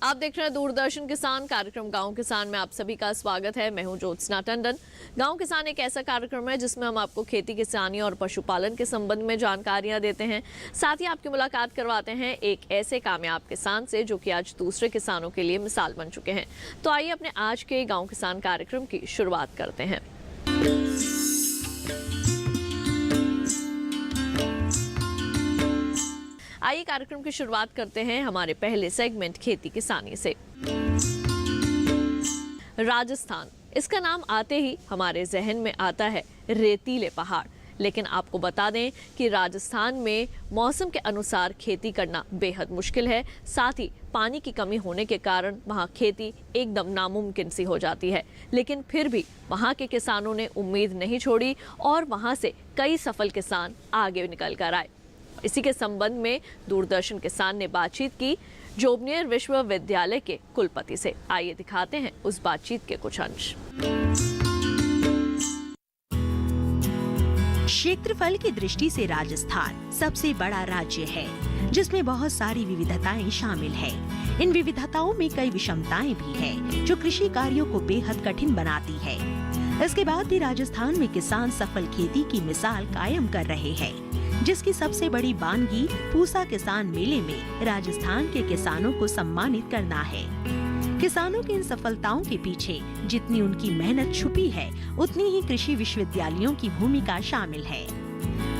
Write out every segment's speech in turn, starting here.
आप देख रहे हैं दूरदर्शन किसान कार्यक्रम गांव किसान में आप सभी का स्वागत है। मैं हूं ज्योत्सना टंडन। गांव किसान एक ऐसा कार्यक्रम है जिसमें हम आपको खेती किसानी और पशुपालन के संबंध में जानकारियां देते हैं। साथ ही आपकी मुलाकात करवाते हैं एक ऐसे कामयाब किसान से जो कि आज दूसरे किसानों के लिए मिसाल बन चुके हैं। तो आइए अपने आज के गाँव किसान कार्यक्रम की शुरुआत करते हैं। आइए कार्यक्रम की शुरुआत करते हैं हमारे पहले सेगमेंट खेती किसानी से। राजस्थान, इसका नाम आते ही हमारे जहन में आता है रेतीले पहाड़। लेकिन आपको बता दें कि राजस्थान में मौसम के अनुसार खेती करना बेहद मुश्किल है। साथ ही पानी की कमी होने के कारण वहाँ खेती एकदम नामुमकिन सी हो जाती है। लेकिन फिर भी वहाँ के किसानों ने उम्मीद नहीं छोड़ी और वहाँ से कई सफल किसान आगे निकल कर आए। इसी के संबंध में दूरदर्शन किसान ने बातचीत की जोबनेर विश्वविद्यालय के कुलपति से। आइए दिखाते हैं उस बातचीत के कुछ अंश। क्षेत्रफल की दृष्टि से राजस्थान सबसे बड़ा राज्य है, जिसमें बहुत सारी विविधताएं शामिल है। इन विविधताओं में कई विषमताएं भी है, जो कृषि कार्यों को बेहद कठिन बनाती है। इसके बाद भी राजस्थान में किसान सफल खेती की मिसाल कायम कर रहे हैं, जिसकी सबसे बड़ी बानगी पूसा किसान मेले में राजस्थान के किसानों को सम्मानित करना है। किसानों की इन सफलताओं के पीछे जितनी उनकी मेहनत छुपी है, उतनी ही कृषि विश्वविद्यालयों की भूमिका शामिल है।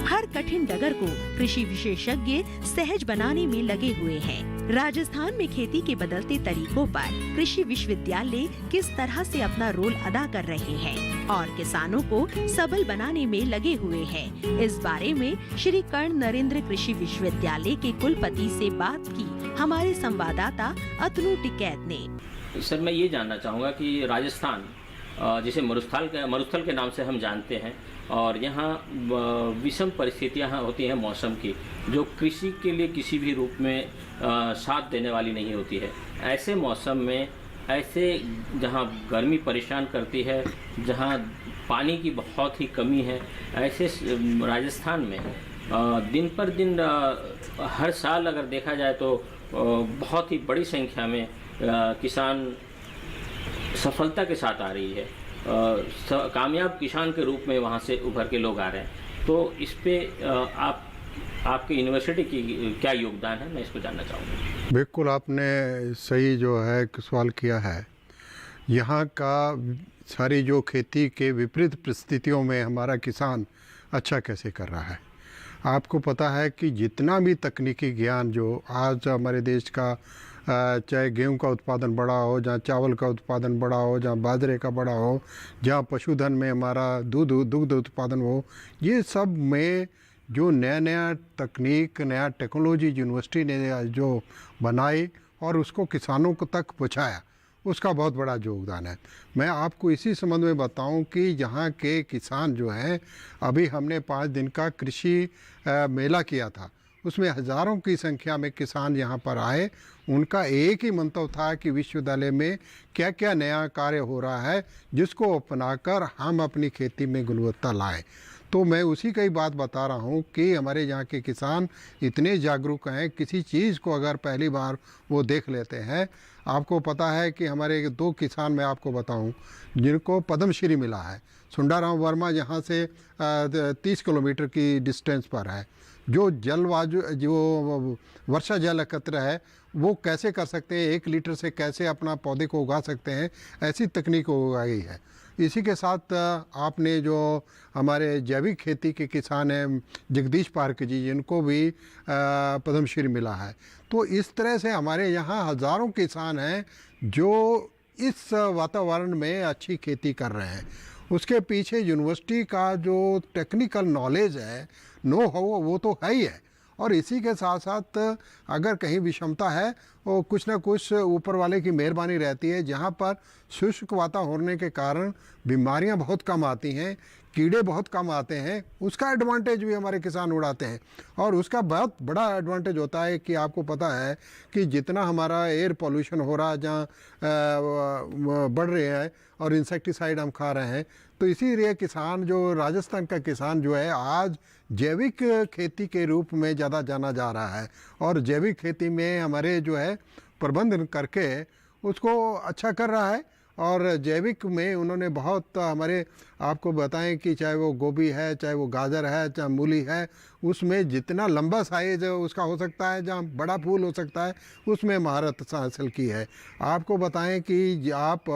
हर कठिन डगर को कृषि विशेषज्ञ सहज बनाने में लगे हुए हैं। राजस्थान में खेती के बदलते तरीकों पर कृषि विश्वविद्यालय किस तरह से अपना रोल अदा कर रहे हैं और किसानों को सबल बनाने में लगे हुए हैं, इस बारे में श्री कर्ण नरेंद्र कृषि विश्वविद्यालय के कुलपति से बात की हमारे संवाददाता अतनु टिकैत ने। सर, मैं ये जानना चाहूँगा कि राजस्थान जिसे मरुस्थल के नाम से हम जानते हैं, और यहाँ विषम परिस्थितियाँ होती हैं मौसम की, जो कृषि के लिए किसी भी रूप में साथ देने वाली नहीं होती है। ऐसे मौसम में, ऐसे जहाँ गर्मी परेशान करती है, जहाँ पानी की बहुत ही कमी है, ऐसे राजस्थान में दिन पर दिन हर साल अगर देखा जाए तो बहुत ही बड़ी संख्या में किसान सफलता के साथ आ रही है। कामयाब किसान के रूप में वहाँ से उभर के लोग आ रहे हैं। तो इस पे आपकी यूनिवर्सिटी की क्या योगदान है, मैं इसको जानना चाहूँगा। बिल्कुल, आपने सही जो है सवाल किया है। यहाँ का सारी जो खेती के विपरीत परिस्थितियों में हमारा किसान अच्छा कैसे कर रहा है। आपको पता है कि जितना भी तकनीकी ज्ञान जो आज हमारे देश का, चाहे गेहूं का उत्पादन बड़ा हो, जहाँ चावल का उत्पादन बड़ा हो, जहाँ बाजरे का बड़ा हो, जहाँ पशुधन में हमारा दुग्ध उत्पादन हो, ये सब में जो नया तकनीक, नया टेक्नोलॉजी यूनिवर्सिटी ने जो बनाई और उसको किसानों को तक पहुँचाया, उसका बहुत बड़ा योगदान है। मैं आपको इसी संबंध में बताऊं कि यहाँ के किसान जो हैं, अभी हमने 5 दिन का कृषि मेला किया था, उसमें हज़ारों की संख्या में किसान यहाँ पर आए। उनका एक ही मंतव्य था कि विश्वविद्यालय में क्या क्या नया कार्य हो रहा है, जिसको अपनाकर हम अपनी खेती में गुणवत्ता लाएं। तो मैं उसी का ही बात बता रहा हूँ कि हमारे यहाँ के किसान इतने जागरूक हैं, किसी चीज़ को अगर पहली बार वो देख लेते हैं। आपको पता है कि हमारे 2 किसान मैं आपको बताऊँ जिनको पद्मश्री मिला है। सुंडाराम वर्मा यहाँ से 30 किलोमीटर की डिस्टेंस पर है। जो जो वर्षा जल एकत्र है वो कैसे कर सकते हैं, 1 लीटर से कैसे अपना पौधे को उगा सकते हैं, ऐसी तकनीक उगाई है। इसी के साथ आपने जो हमारे जैविक खेती के किसान हैं जगदीश पार्क जी, जिनको भी पद्मश्री मिला है। तो इस तरह से हमारे यहाँ हज़ारों किसान हैं जो इस वातावरण में अच्छी खेती कर रहे हैं। उसके पीछे यूनिवर्सिटी का जो टेक्निकल नॉलेज है, नो हाउ, वो तो है ही है। और इसी के साथ साथ अगर कहीं विषमता है, वो कुछ ना कुछ ऊपर वाले की मेहरबानी रहती है। जहाँ पर शुष्क वातावरण होने के कारण बीमारियां बहुत कम आती हैं, कीड़े बहुत कम आते हैं, उसका एडवांटेज भी हमारे किसान उड़ाते हैं। और उसका बहुत बड़ा एडवांटेज होता है कि आपको पता है कि जितना हमारा एयर पोल्यूशन हो रहा है, जहाँ बढ़ रहे हैं और इंसेक्टिसाइड हम खा रहे हैं, तो इसीलिए किसान जो राजस्थान का किसान जो है आज जैविक खेती के रूप में ज़्यादा जाना जा रहा है। और जैविक खेती में हमारे जो है प्रबंधन करके उसको अच्छा कर रहा है। और जैविक में उन्होंने बहुत हमारे आपको बताएं कि चाहे वो गोभी है, चाहे वो गाजर है, चाहे मूली है, उसमें जितना लंबा साइज उसका हो सकता है, जहाँ बड़ा फूल हो सकता है, उसमें महारत हासिल की है। आपको बताएं कि आप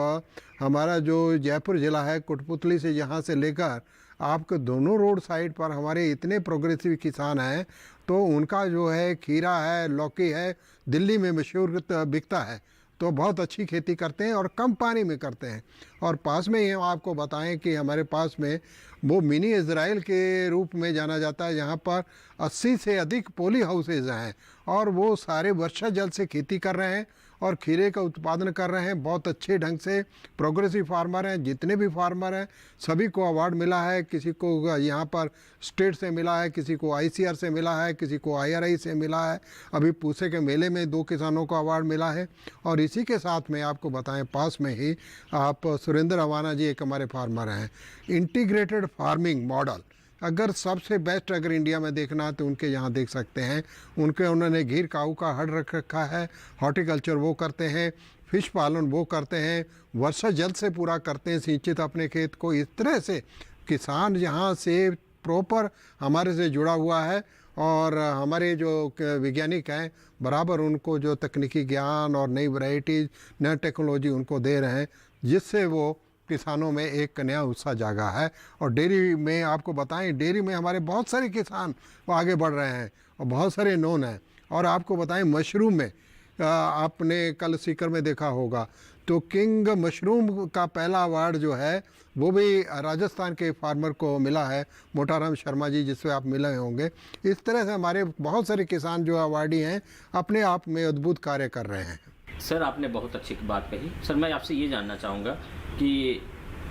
हमारा जो जयपुर ज़िला है, कठपुतली से यहाँ से लेकर आपके दोनों रोड साइड पर हमारे इतने प्रोग्रेसिव किसान हैं, तो उनका जो है खीरा है, लौकी है, दिल्ली में मशहूर बिकता है। तो बहुत अच्छी खेती करते हैं और कम पानी में करते हैं। और पास में ही हम आपको बताएं कि हमारे पास में वो मिनी इज़राइल के रूप में जाना जाता है, यहाँ पर 80 से अधिक पोली हाउसेज हैं और वो सारे वर्षा जल से खेती कर रहे हैं और खीरे का उत्पादन कर रहे हैं बहुत अच्छे ढंग से। प्रोग्रेसिव फार्मर हैं, जितने भी फार्मर हैं सभी को अवार्ड मिला है। किसी को यहाँ पर स्टेट से मिला है, किसी को ICR से मिला है, किसी को IRI से मिला है। अभी पूसे के मेले में 2 किसानों को अवार्ड मिला है। और इसी के साथ में आपको बताएं, पास में ही आप सुरेंद्र अवाना जी एक हमारे फार्मर हैं। इंटीग्रेटेड फार्मिंग मॉडल अगर सबसे बेस्ट अगर इंडिया में देखना है तो उनके यहाँ देख सकते हैं। उन्होंने घीर काऊ का हड़ रख रखा है, हॉर्टिकल्चर वो करते हैं, फिश पालन वो करते हैं, वर्षा जल से पूरा करते हैं सिंचित अपने खेत को। इस तरह से किसान यहाँ से प्रॉपर हमारे से जुड़ा हुआ है और हमारे जो वैज्ञानिक हैं बराबर उनको जो तकनीकी ज्ञान और नई वैरायटीज़, नई टेक्नोलॉजी उनको दे रहे हैं, जिससे वो किसानों में एक नया उत्साह जागा है। और डेयरी में आपको बताएं, डेयरी में हमारे बहुत सारे किसान वो आगे बढ़ रहे हैं और बहुत सारे नोन हैं। और आपको बताएं मशरूम में आपने कल सीकर में देखा होगा तो किंग मशरूम का पहला अवार्ड जो है वो भी राजस्थान के फार्मर को मिला है, मोटाराम शर्मा जी, जिससे आप मिले होंगे। इस तरह से हमारे बहुत सारे किसान जो अवार्डी हैं अपने आप में अद्भुत कार्य कर रहे हैं। सर आपने बहुत अच्छी बात कही। सर मैं आपसे ये जानना चाहूँगा कि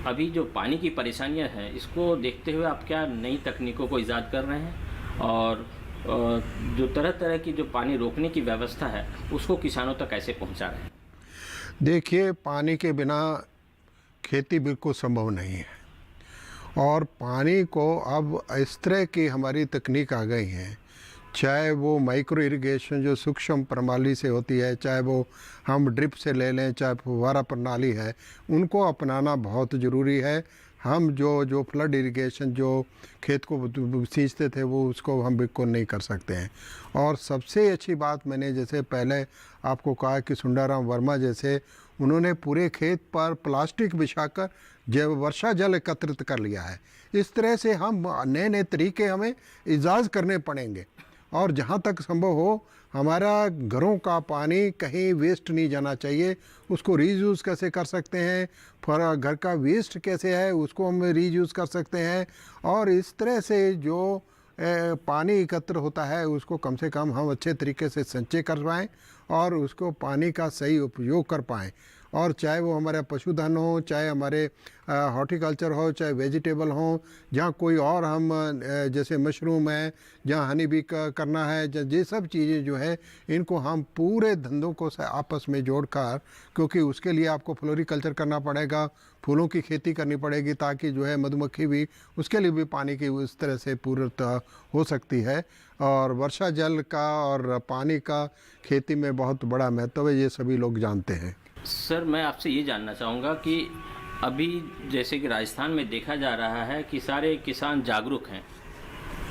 अभी जो पानी की परेशानियां हैं इसको देखते हुए आप क्या नई तकनीकों को ईजाद कर रहे हैं और जो तरह तरह की जो पानी रोकने की व्यवस्था है उसको किसानों तक कैसे पहुंचा रहे हैं? देखिए, पानी के बिना खेती बिल्कुल संभव नहीं है और पानी को अब इस तरह की हमारी तकनीक आ गई है, चाहे वो माइक्रो इरिगेशन जो सूक्ष्म प्रणाली से होती है, चाहे वो हम ड्रिप से ले लें, चाहे फुव्वारा प्रणाली है, उनको अपनाना बहुत ज़रूरी है। हम जो फ्लड इरिगेशन जो खेत को सींचते थे वो उसको हम बिल्कुल नहीं कर सकते हैं। और सबसे अच्छी बात मैंने जैसे पहले आपको कहा कि सुंदराम वर्मा जैसे उन्होंने पूरे खेत पर प्लास्टिक बिछाकर जब वर्षा जल एकत्रित कर लिया है। इस तरह से हम नए नए तरीके हमें इजाज़ करने पड़ेंगे और जहाँ तक संभव हो हमारा घरों का पानी कहीं वेस्ट नहीं जाना चाहिए। उसको रीयूज़ कैसे कर सकते हैं, घर का वेस्ट कैसे है उसको हम रीयूज़ कर सकते हैं और इस तरह से जो पानी एकत्र होता है उसको कम से कम हम अच्छे तरीके से संचय कर पाएँ और उसको पानी का सही उपयोग कर पाएँ। और चाहे वो हमारा पशुधन हो, चाहे हमारे हॉर्टिकल्चर हो, चाहे वेजिटेबल हो, जहाँ कोई और हम जैसे मशरूम है, जहाँ हनी बी करना है, ये सब चीज़ें जो है इनको हम पूरे धंधों को आपस में जोड़कर, क्योंकि उसके लिए आपको फ्लोरिकल्चर करना पड़ेगा, फूलों की खेती करनी पड़ेगी ताकि जो है मधुमक्खी भी उसके लिए भी पानी की उस तरह से पूर्णता हो सकती है। और वर्षा जल का और पानी का खेती में बहुत बड़ा महत्व है, ये सभी लोग जानते हैं। सर मैं आपसे ये जानना चाहूँगा कि अभी जैसे कि राजस्थान में देखा जा रहा है कि सारे किसान जागरूक हैं,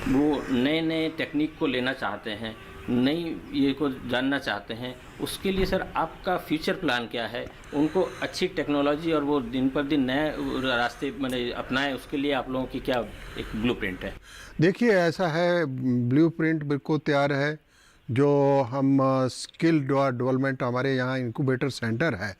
वो नए नए टेक्निक को लेना चाहते हैं, नई ये को जानना चाहते हैं। उसके लिए सर आपका फ्यूचर प्लान क्या है? उनको अच्छी टेक्नोलॉजी और वो दिन पर दिन नए रास्ते मैंने अपनाएं, उसके लिए आप लोगों की क्या एक ब्लूप्रिंट है? देखिए, ऐसा है, ब्लूप्रिंट बिल्कुल तैयार है। जो हम स्किल डेवलपमेंट हमारे यहाँ इंक्यूबेटर सेंटर है,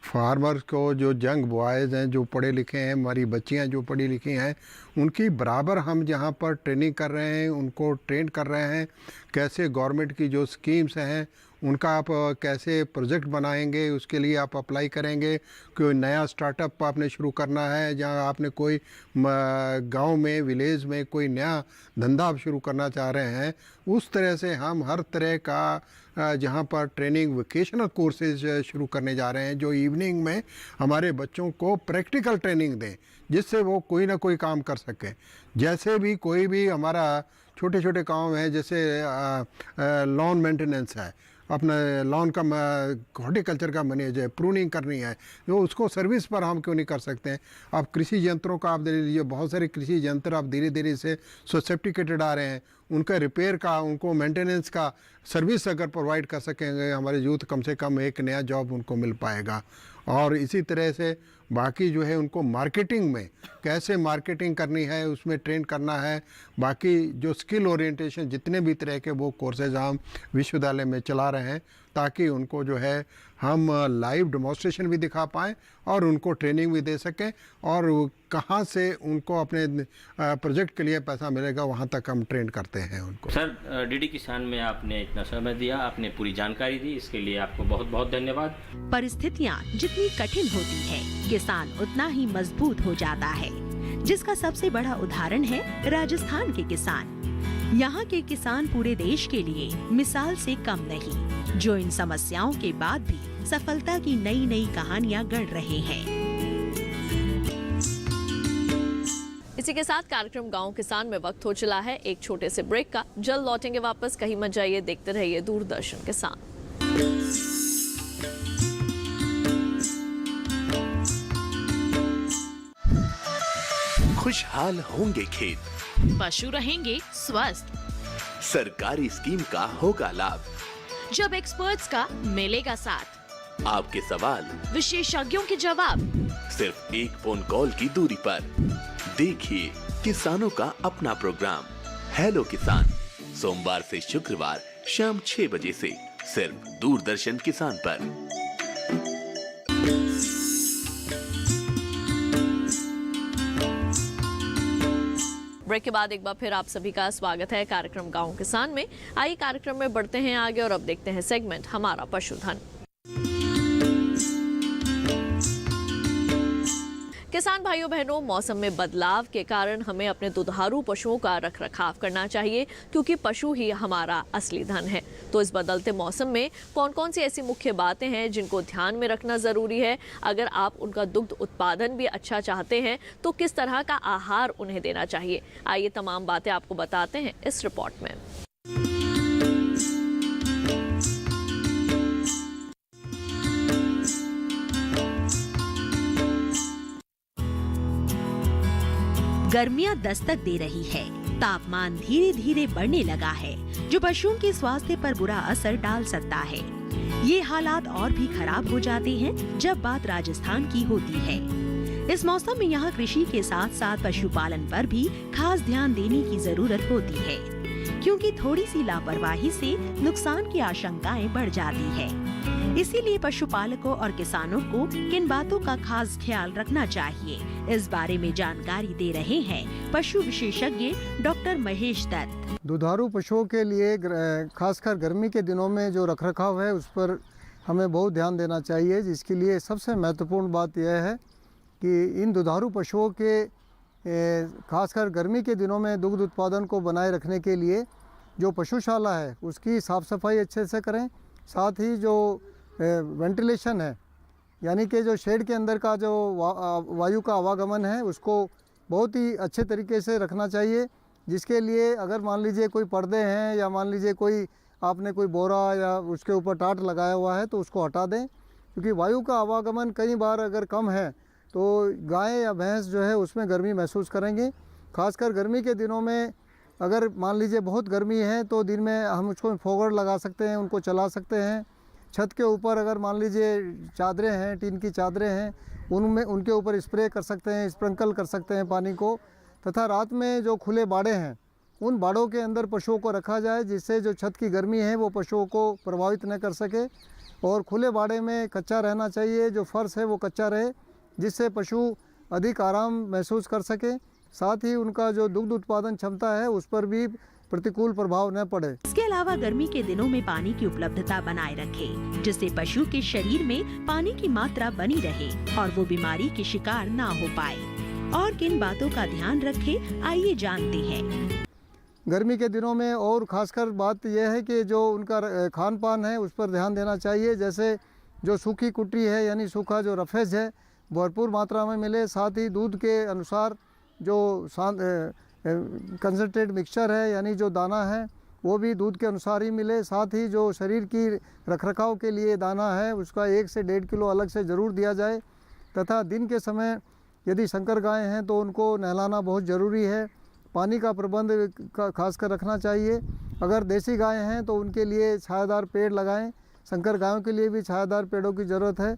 फार्मर्स को जो यंग बॉयज़ हैं जो पढ़े लिखे हैं, हमारी बच्चियाँ जो पढ़ी लिखी हैं, उनकी बराबर हम यहाँ पर ट्रेनिंग कर रहे हैं, उनको ट्रेन कर रहे हैं कैसे गवर्नमेंट की जो स्कीम्स हैं उनका आप कैसे प्रोजेक्ट बनाएंगे, उसके लिए आप अप्लाई करेंगे। कोई नया स्टार्टअप आपने शुरू करना है, जहाँ आपने कोई गांव में, विलेज में कोई नया धंधा आप शुरू करना चाह रहे हैं, उस तरह से हम हर तरह का जहाँ पर ट्रेनिंग वोकेशनल कोर्सेज शुरू करने जा रहे हैं, जो इवनिंग में हमारे बच्चों को प्रैक्टिकल ट्रेनिंग दें, जिससे वो कोई ना कोई काम कर सके। जैसे भी कोई भी हमारा छोटे छोटे काम है, जैसे लॉन मेंटेनेंस है, अपना लॉन का हॉर्टिकल्चर का मैनेज है, प्रूनिंग करनी है, जो उसको सर्विस पर हम क्यों नहीं कर सकते हैं। आप कृषि यंत्रों का आप दे लीजिए, बहुत सारे कृषि यंत्र आप धीरे धीरे से सोफिस्टिकेटेड आ रहे हैं, उनका रिपेयर का, उनको मेंटेनेंस का सर्विस अगर प्रोवाइड कर सकेंगे, हमारे यूथ कम से कम एक नया जॉब उनको मिल पाएगा। और इसी तरह से बाकी जो है उनको मार्केटिंग में कैसे मार्केटिंग करनी है, उसमें ट्रेन करना है। बाकी जो स्किल ओरिएंटेशन जितने भी तरह के वो कोर्सेज हम विश्वविद्यालय में चला रहे हैं, ताकि उनको जो है हम लाइव डेमोन्स्ट्रेशन भी दिखा पाएँ और उनको ट्रेनिंग भी दे सकें, और कहाँ से उनको अपने प्रोजेक्ट के लिए पैसा मिलेगा वहाँ तक हम ट्रेन करते हैं उनको। सर, डीडी किसान में आपने इतना समय दिया, आपने पूरी जानकारी दी, इसके लिए आपको बहुत बहुत धन्यवाद। परिस्थितियाँ जितनी कठिन होती है, किसान उतना ही मजबूत हो जाता है, जिसका सबसे बड़ा उदाहरण है राजस्थान के किसान। यहाँ के किसान पूरे देश के लिए मिसाल से कम नहीं, जो इन समस्याओं के बाद भी सफलता की नई नई कहानियाँ गढ़ रहे हैं। इसी के साथ कार्यक्रम गांव किसान में वक्त हो चला है एक छोटे से ब्रेक का। जल्द लौटेंगे वापस, कहीं मत जाइए, देखते रहिए दूरदर्शन किसान। खुशहाल होंगे खेत, पशु रहेंगे स्वस्थ, सरकारी स्कीम का होगा लाभ, जब एक्सपर्ट्स का मिलेगा साथ, आपके सवाल विशेषज्ञों के जवाब, सिर्फ एक फोन कॉल की दूरी पर। देखिए किसानों का अपना प्रोग्राम हेलो किसान, सोमवार से शुक्रवार शाम 6 बजे से सिर्फ दूरदर्शन किसान पर। ब्रेक के बाद एक बार फिर आप सभी का स्वागत है कार्यक्रम गांव किसान में। आइए कार्यक्रम में बढ़ते हैं आगे और अब देखते हैं सेगमेंट हमारा पशुधन। किसान भाइयों बहनों, मौसम में बदलाव के कारण हमें अपने दुधारू पशुओं का रखरखाव करना चाहिए, क्योंकि पशु ही हमारा असली धन है। तो इस बदलते मौसम में कौन कौन सी ऐसी मुख्य बातें हैं जिनको ध्यान में रखना ज़रूरी है? अगर आप उनका दुग्ध उत्पादन भी अच्छा चाहते हैं तो किस तरह का आहार उन्हें देना चाहिए? आइए तमाम बातें आपको बताते हैं इस रिपोर्ट में। गर्मियां दस्तक दे रही है, तापमान धीरे धीरे बढ़ने लगा है, जो पशुओं के स्वास्थ्य पर बुरा असर डाल सकता है। ये हालात और भी खराब हो जाते हैं जब बात राजस्थान की होती है। इस मौसम में यहाँ कृषि के साथ साथ पशुपालन पर भी खास ध्यान देने की जरूरत होती है, क्योंकि थोड़ी सी लापरवाही से नुकसान की आशंकाएं बढ़ जाती है। इसीलिए पशुपालकों और किसानों को किन बातों का खास ख्याल रखना चाहिए, इस बारे में जानकारी दे रहे हैं पशु विशेषज्ञ डॉक्टर महेश दत्त। दुधारू पशुओं के लिए खासकर गर्मी के दिनों में जो रखरखाव है उस पर हमें बहुत ध्यान देना चाहिए, जिसके लिए सबसे महत्वपूर्ण बात यह है कि इन दुधारू पशुओं के खासकर गर्मी के दिनों में दुग्ध उत्पादन को बनाए रखने के लिए जो पशुशाला है उसकी साफ़ सफाई अच्छे से करें। साथ ही जो वेंटिलेशन है, यानी कि जो शेड के अंदर का जो वायु का आवागमन है उसको बहुत ही अच्छे तरीके से रखना चाहिए, जिसके लिए अगर मान लीजिए कोई पर्दे हैं या मान लीजिए कोई आपने कोई बोरा या उसके ऊपर टाट लगाया हुआ है तो उसको हटा दें, क्योंकि वायु का आवागमन कई बार अगर कम है तो गाय या भैंस जो है उसमें गर्मी महसूस करेंगे। खासकर गर्मी के दिनों में अगर मान लीजिए बहुत गर्मी है तो दिन में हम उसको फोगड़ लगा सकते हैं, उनको चला सकते हैं। छत के ऊपर अगर मान लीजिए चादरें हैं, टीन की चादरें हैं, उनमें उनके ऊपर स्प्रे कर सकते हैं, स्प्रिंकल कर सकते हैं पानी को। तथा रात में जो खुले बाड़े हैं उन बाड़ों के अंदर पशुओं को रखा जाए, जिससे जो छत की गर्मी है वो पशुओं को प्रभावित न कर सके। और खुले बाड़े में कच्चा रहना चाहिए, जो फर्श है वो कच्चा रहे, जिससे पशु अधिक आराम महसूस कर सके। साथ ही उनका जो दुग्ध उत्पादन क्षमता है उस पर भी प्रतिकूल प्रभाव न पड़े। इसके अलावा गर्मी के दिनों में पानी की उपलब्धता बनाए रखें, जिससे पशु के शरीर में पानी की मात्रा बनी रहे और वो बीमारी के शिकार ना हो पाए। और किन बातों का ध्यान रखें, आइए जानते हैं। गर्मी के दिनों में और खासकर बात यह है कि जो उनका खान पान है उस पर ध्यान देना चाहिए। जैसे जो सूखी कुटी है यानी सूखा जो रफेज है भरपूर मात्रा में मिले। साथ ही दूध के अनुसार जो कंसनट्रेट मिक्सचर है यानी जो दाना है वो भी दूध के अनुसार ही मिले। साथ ही जो शरीर की रखरखाव के लिए दाना है उसका 1 से 1.5 किलो अलग से ज़रूर दिया जाए। तथा दिन के समय यदि संकर गायें हैं तो उनको नहलाना बहुत ज़रूरी है। पानी का प्रबंध खासकर रखना चाहिए। अगर देसी गायें हैं तो उनके लिए छायादार पेड़ लगाएं। संकर गायों के लिए भी छायादार पेड़ों की ज़रूरत है।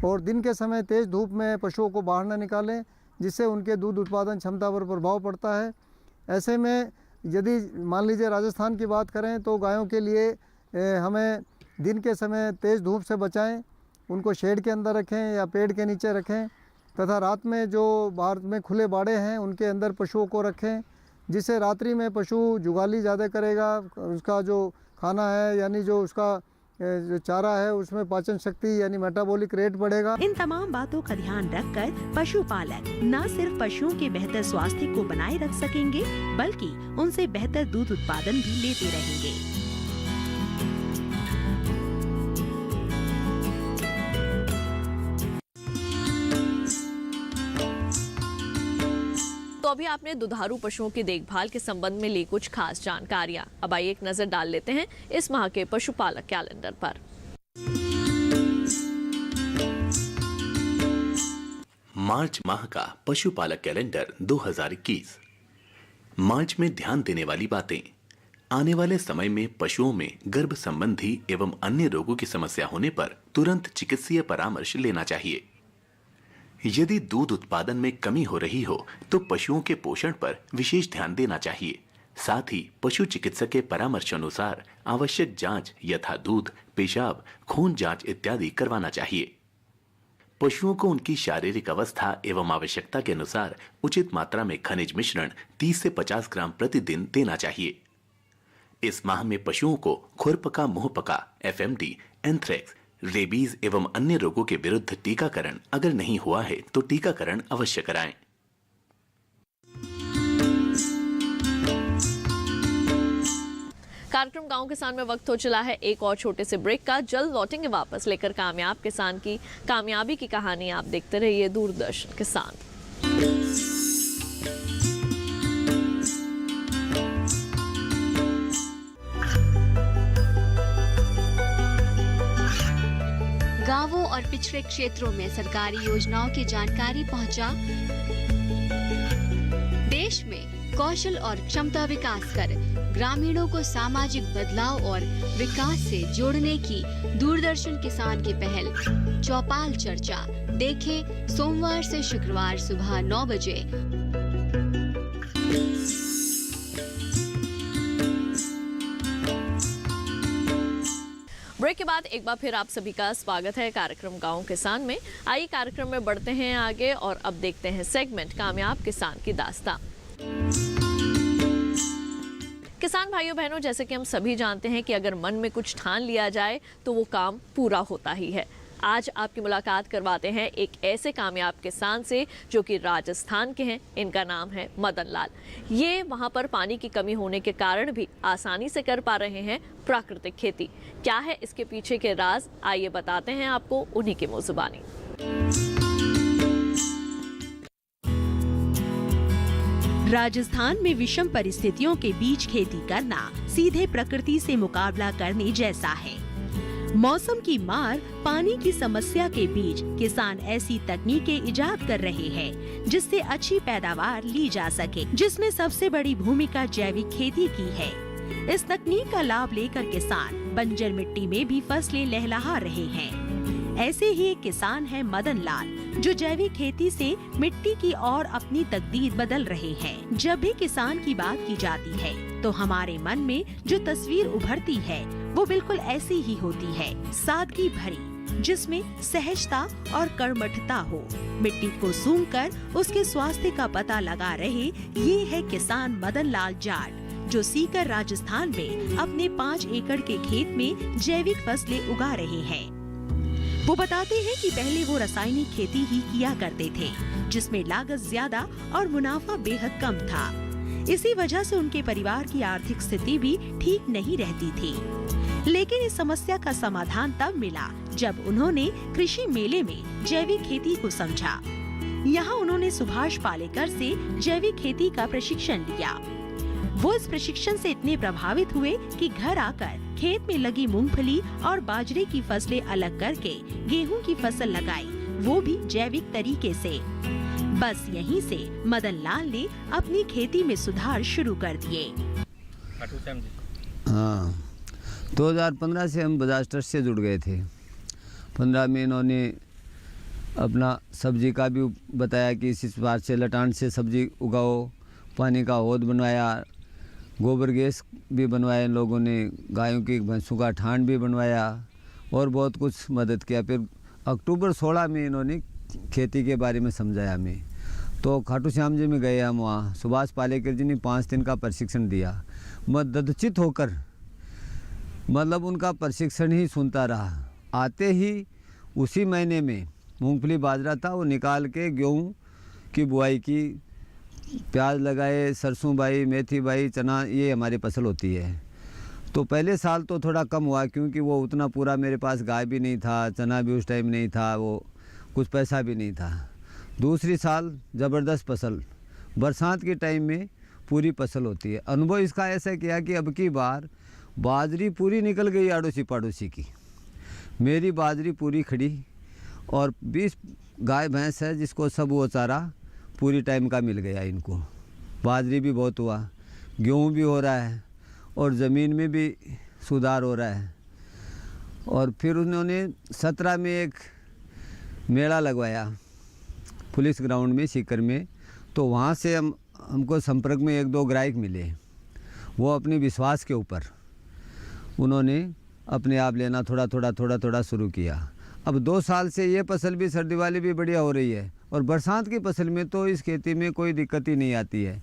और दिन के समय तेज़ धूप में पशुओं को बाहर न निकालें, जिससे उनके दूध उत्पादन क्षमता पर प्रभाव पड़ता है। ऐसे में यदि मान लीजिए राजस्थान की बात करें तो गायों के लिए हमें दिन के समय तेज़ धूप से बचाएं, उनको शेड के अंदर रखें या पेड़ के नीचे रखें। तथा रात में जो बाहर में खुले बाड़े हैं उनके अंदर पशुओं को रखें, जिससे रात्रि में पशु जुगाली ज़्यादा करेगा। उसका जो खाना है यानी जो उसका जो चारा है उसमें पाचन शक्ति यानी मेटाबॉलिक रेट बढ़ेगा। इन तमाम बातों का ध्यान रखकर पशुपालक न सिर्फ पशुओं के बेहतर स्वास्थ्य को बनाए रख सकेंगे बल्कि उनसे बेहतर दूध उत्पादन भी लेते रहेंगे। तो अभी आपने दुधारू पशुओं की देखभाल के संबंध में ली कुछ खास जानकारियां। अब आइए एक नजर डाल लेते हैं इस माह के पशुपालक कैलेंडर पर। मार्च माह का पशुपालक कैलेंडर 2021। मार्च में ध्यान देने वाली बातें। आने वाले समय में पशुओं में गर्भ संबंधी एवं अन्य रोगों की समस्या होने पर तुरंत चिकित्सीय परामर्श लेना चाहिए। यदि दूध उत्पादन में कमी हो रही हो तो पशुओं के पोषण पर विशेष ध्यान देना चाहिए। साथ ही पशु चिकित्सक के परामर्श अनुसार आवश्यक जांच यथा दूध, पेशाब, खून जांच इत्यादि करवाना चाहिए। पशुओं को उनकी शारीरिक अवस्था एवं आवश्यकता के अनुसार उचित मात्रा में खनिज मिश्रण 30 से 50 ग्राम प्रतिदिन देना चाहिए। इस माह में पशुओं को खुरपका, मुंहपका, FMD, एंथ्रेक्स, रेबीज एवं अन्य रोगों के विरुद्ध टीकाकरण अगर नहीं हुआ है तो टीकाकरण अवश्य कराएं। कार्यक्रम गांव किसान में वक्त हो चला है एक और छोटे से ब्रेक का। जल्द लौटेंगे वापस लेकर कामयाब किसान की कामयाबी की कहानी। आप देखते रहिए दूरदर्शन किसान। गांवों और पिछड़े क्षेत्रों में सरकारी योजनाओं की जानकारी पहुंचा। देश में कौशल और क्षमता विकास कर ग्रामीणों को सामाजिक बदलाव और विकास से जोड़ने की दूरदर्शन किसान की पहल चौपाल चर्चा देखें सोमवार से शुक्रवार सुबह 9 बजे। ब्रेक के बाद एक बार फिर आप सभी का स्वागत है कार्यक्रम गांव किसान में। आइए कार्यक्रम में बढ़ते हैं आगे और अब देखते हैं सेगमेंट कामयाब किसान की दास्तां। किसान भाइयों बहनों, जैसे कि हम सभी जानते हैं कि अगर मन में कुछ ठान लिया जाए तो वो काम पूरा होता ही है। आज आपकी मुलाकात करवाते हैं एक ऐसे कामयाब किसान से जो कि राजस्थान के हैं। इनका नाम है मदन लाल। ये वहाँ पर पानी की कमी होने के कारण भी आसानी से कर पा रहे हैं प्राकृतिक खेती। क्या है इसके पीछे के राज, आइए बताते हैं आपको उन्हीं की मुज़ुबानी। राजस्थान में विषम परिस्थितियों के बीच खेती करना सीधे प्रकृति से मुकाबला करने जैसा है। मौसम की मार, पानी की समस्या के बीच किसान ऐसी तकनीकें इजाद कर रहे हैं जिससे अच्छी पैदावार ली जा सके, जिसमें सबसे बड़ी भूमिका जैविक खेती की है। इस तकनीक का लाभ लेकर किसान बंजर मिट्टी में भी फसलें लहलहा रहे हैं। ऐसे ही एक किसान है मदन लाल, जो जैविक खेती से मिट्टी की और अपनी तकदीर बदल रहे हैं। जब भी किसान की बात की जाती है तो हमारे मन में जो तस्वीर उभरती है वो बिल्कुल ऐसी ही होती है, सादगी भरी, जिसमें सहजता और कर्मठता हो। मिट्टी को सूंघकर उसके स्वास्थ्य का पता लगा रहे ये है किसान मदन लाल जाट, जो सीकर राजस्थान में अपने 5 एकड़ के खेत में जैविक फसलें उगा रहे हैं। वो बताते हैं कि पहले वो रासायनिक खेती ही किया करते थे, जिसमें लागत ज्यादा और मुनाफा बेहद कम था। इसी वजह से उनके परिवार की आर्थिक स्थिति भी ठीक नहीं रहती थी। लेकिन इस समस्या का समाधान तब मिला जब उन्होंने कृषि मेले में जैविक खेती को समझा। यहाँ उन्होंने सुभाष पालेकर से जैविक खेती का प्रशिक्षण लिया। वो इस प्रशिक्षण से इतने प्रभावित हुए कि घर आकर खेत में लगी मूंगफली और बाजरे की फसलें अलग करके गेहूं की फसल लगाई, वो भी जैविक तरीके से। बस यहीं से मदन लाल ने अपनी खेती में सुधार शुरू कर दिए। हाँ, 2015 से हम बजाज ट्रस्ट से जुड़ गए थे। 15 में इन्होंने अपना सब्जी का भी बताया कि इस बार से लटान से सब्जी उगाओ, पानी का हौद बनवाया, गोबर गैस भी बनवाया इन लोगों ने, गायों की भैंसों का ठांड भी बनवाया और बहुत कुछ मदद किया। फिर अक्टूबर 16 में इन्होंने खेती के बारे में समझाया हमें। तो खाटू श्याम जी में गए हम, वहाँ सुभाष पालेकर जी ने 5 दिन का प्रशिक्षण दिया। मैं ददचित होकर मतलब उनका प्रशिक्षण ही सुनता रहा। आते ही उसी महीने में मूंगफली बाजरा था, वो निकाल के गेहूँ की बुआई की, प्याज लगाए, सरसों बाई, मेथी बाई, चना, ये हमारी फसल होती है। तो पहले साल तो थोड़ा कम हुआ क्योंकि वो उतना पूरा मेरे पास गाय भी नहीं था, चना भी उस टाइम नहीं था, वो कुछ पैसा भी नहीं था। दूसरी साल ज़बरदस्त फसल, बरसात के टाइम में पूरी फसल होती है। अनुभव इसका ऐसा किया कि अब की बार बाजरी पूरी निकल गई आड़ोसी पड़ोसी की, मेरी बाजरी पूरी खड़ी और 20 गाय भैंस है जिसको सब वो चारा पूरी टाइम का मिल गया इनको। बाजरी भी बहुत हुआ, गेहूँ भी हो रहा है और ज़मीन में भी सुधार हो रहा है। और फिर उन्होंने 17 में एक मेला लगवाया पुलिस ग्राउंड में सीकर में। तो वहाँ से हमको संपर्क में 1-2 ग्राहक मिले। वो अपने विश्वास के ऊपर उन्होंने अपने आप लेना थोड़ा शुरू किया। अब 2 साल से ये फसल भी सर्दी वाली भी बढ़िया हो रही है और बरसात की फसल में तो इस खेती में कोई दिक्कत ही नहीं आती है।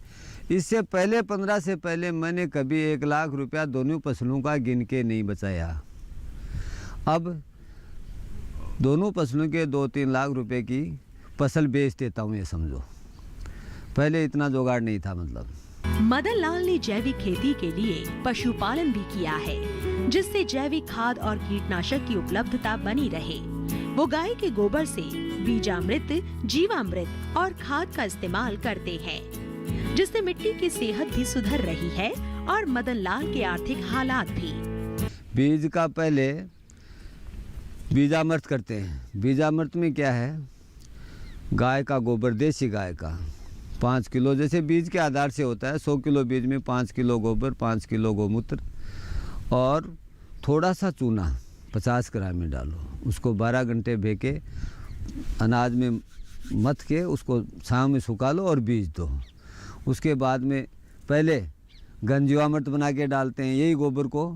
इससे पहले 15 से पहले मैंने कभी 1 लाख रुपया दोनों फसलों का गिन के नहीं बचाया। अब दोनों फसलों के 2-3 लाख रुपए की फसल बेच देता हूँ, ये समझो। पहले इतना जुगाड़ नहीं था। मतलब मदन लाल ने जैविक खेती के लिए पशुपालन भी किया है, जिससे जैविक खाद और कीटनाशक की उपलब्धता बनी रहे। वो गाय के गोबर से बीजामृत, जीवामृत और खाद का इस्तेमाल करते हैं, जिससे मिट्टी की सेहत भी सुधर रही है और मदन लाल के आर्थिक हालात भी। बीज का पहले बीजामृत करते हैं। बीजामृत में क्या है, गाय का गोबर, देसी गाय का 5 किलो, जैसे बीज के आधार से होता है। 100 किलो बीज में 5 किलो गोबर, 5 किलो गौमूत्र और थोड़ा सा चूना 50 ग्राम में डालो। उसको 12 घंटे भेके अनाज में मथ के उसको छाँव में सुखा लो और बीज दो। उसके बाद में पहले गंजीवामृत बना के डालते हैं। यही गोबर को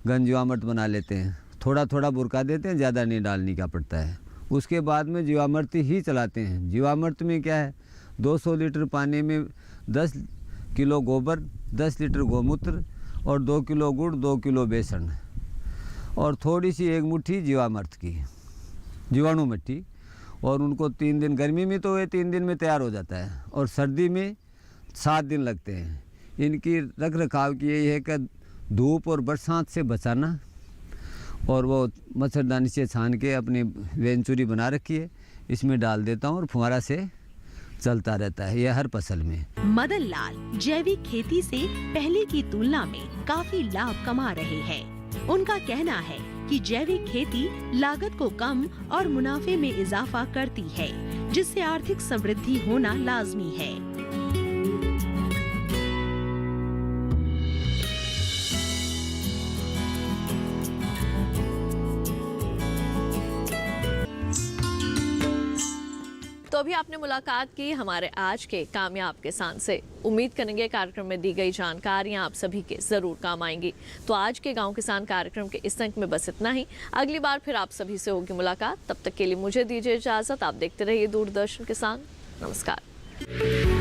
गंजीवामृत बना लेते हैं, थोड़ा बुरका देते हैं, ज़्यादा नहीं डालने का पड़ता है। उसके बाद में जीवामृत ही चलाते हैं। जीवामृत में क्या है, 200 लीटर पानी में 10 किलो गोबर, 10 लीटर गौमूत्र और 2 किलो गुड़, 2 किलो बेसन और थोड़ी सी 1 मुट्ठी जीवामृत की जीवाणु मिट्टी। और उनको 3 दिन, गर्मी में तो ये 3 दिन में तैयार हो जाता है और सर्दी में 7 दिन लगते हैं। इनकी रख रखाव की यही है कि धूप और बरसात से बचाना और वो मच्छरदानी से छान के अपनी वेंचुरी बना रखी है, इसमें डाल देता हूँ और फुहारा से चलता रहता है ये हर फसल में। मदन लाल जैविक खेती से पहले की तुलना में काफी लाभ कमा रहे हैं। उनका कहना है कि जैविक खेती लागत को कम और मुनाफे में इजाफा करती है, जिससे आर्थिक समृद्धि होना लाजमी है। तो अभी आपने मुलाकात की हमारे आज के कामयाब किसान से। उम्मीद करेंगे कार्यक्रम में दी गई जानकारियां आप सभी के जरूर काम आएंगी। तो आज के गांव किसान कार्यक्रम के इस अंक में बस इतना ही। अगली बार फिर आप सभी से होगी मुलाकात। तब तक के लिए मुझे दीजिए इजाजत। आप देखते रहिए दूरदर्शन किसान। नमस्कार।